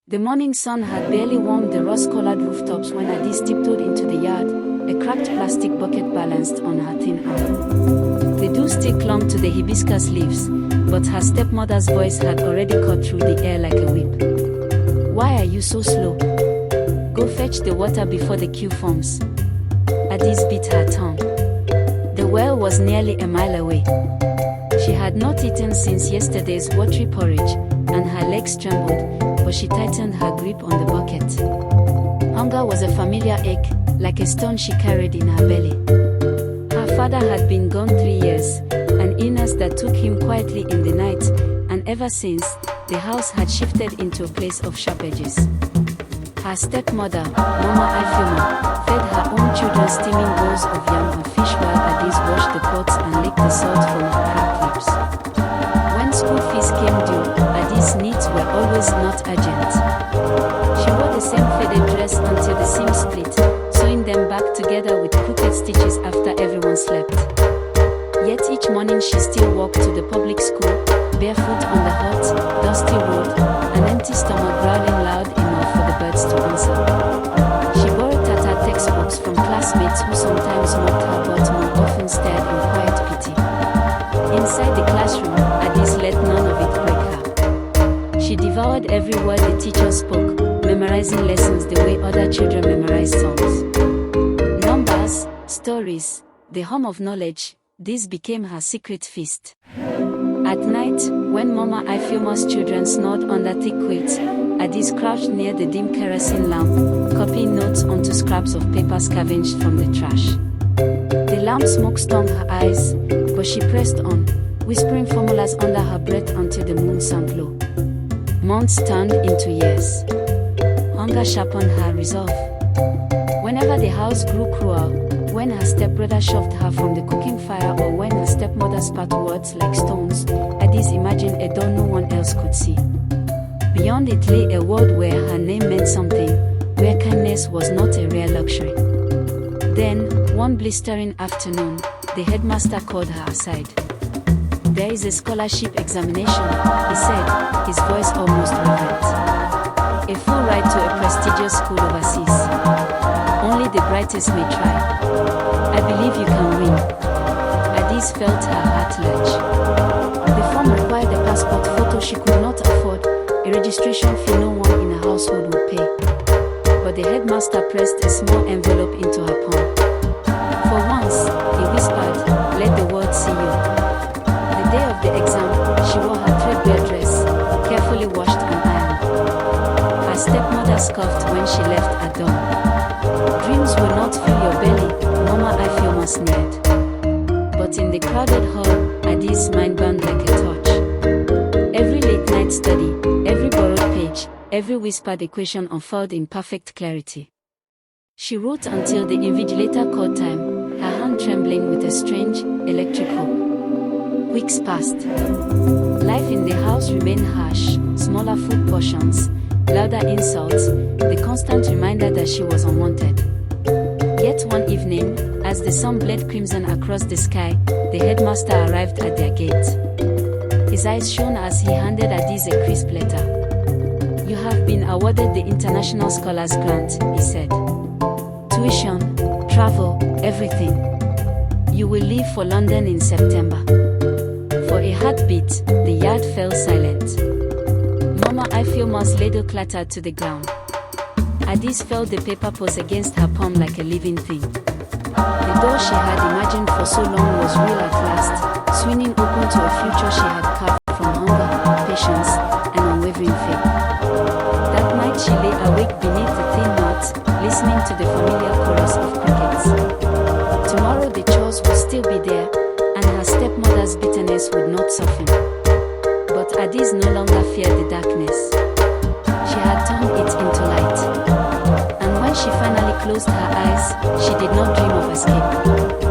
The morning sun had barely warmed the rust-colored rooftops when Adaeze tiptoed into the yard, a cracked plastic bucket balanced on her thin arm. The dew still clung to the hibiscus leaves, but her stepmother's voice had already cut through the air like a whip. "Why are you so slow? Go fetch the water before the queue forms." Adaeze bit her tongue. The well was nearly a mile away. She had not eaten since yesterday's watery porridge, and her legs trembled, but she tightened her grip on the bucket. Hunger was a familiar ache, like a stone she carried in her belly. Her father had been gone 3 years, an illness that took him quietly in the night, and ever since, the house had shifted into a place of sharp edges. Her stepmother, Mama Ifeoma, fed her own children steaming bowls of yam and fish while Adaeze washed the pots and licked the salt from her cracked lips. When school fees came due, Adaeze's needs were always not urgent. She wore the same faded dress until the seams split, sewing them back together with crooked stitches after everyone slept. Yet each morning she still walked to the public school, barefoot on the hot, dusty road, an empty stomach growling loud enough for the birds to answer. She borrowed tattered textbooks from classmates who sometimes mocked her but more often stared in quiet pity. Inside the classroom, Adaeze let none of it break her. She devoured every word the teacher spoke, memorizing lessons the way other children memorize songs. Numbers, stories, the home of knowledge, this became her secret feast. At night, when Mama Ifeoma's children snored under thick quilts, Adaeze crouched near the dim kerosene lamp, copying notes onto scraps of paper scavenged from the trash. The lamp smoke stung her eyes, but she pressed on, whispering formulas under her breath until the moon sank low. Months turned into years. Hunger sharpened her resolve. Whenever the house grew cruel, when her stepbrother shoved her from the cooking fire or when her stepmother spat words like stones, Adaeze imagined a door no one else could see. Beyond it lay a world where her name meant something, where kindness was not a rare luxury. Then, one blistering afternoon, the headmaster called her aside. "There is a scholarship examination," he said, his voice almost reverent. "A full ride to a prestigious school overseas. Only the brightest may try. I believe you can win." Adaeze felt her heart lurch. The form required a passport photo she could not afford, a registration fee no one in her household would pay. But the headmaster pressed a small envelope into her palm. "For once," he whispered, "let the world see you." The day of the exam, she wore her threadbare dress, carefully washed and ironed. Her stepmother scoffed when she left at dawn. "Dreams will not fill your belly," Mama Ifeoma sneered. But in the crowded hall, Adaeze's mind burned like a torch. Every late-night study, every borrowed page, every whispered equation unfurled in perfect clarity. She wrote until the invigilator called time, her hand trembling with a strange, electric hope. Weeks passed. Life in the house remained harsh, smaller food portions, louder insults, the constant reminder that she was unwanted. Yet one evening, as the sun bled crimson across the sky, the headmaster arrived at their gate. His eyes shone as he handed Adaeze a crisp letter. "You have been awarded the International Scholars Grant," he said. "Tuition, travel, everything. You will leave for London in September." For a heartbeat, the yard fell silent. Mama Ifeoma's ladle clattered to the ground. Adaeze felt the paper pose against her palm like a living thing. The door she had imagined for so long was real at last, swinging open to a future she had carved from hunger, patience, and unwavering faith. That night she lay awake beneath the thin mat, listening to the familiar chorus of crickets. Tomorrow the chores would still be there, and her stepmother's bitterness would not soften. But Adaeze no longer feared the darkness. She had turned it into light. And when she finally closed her eyes, she did not dream of escape.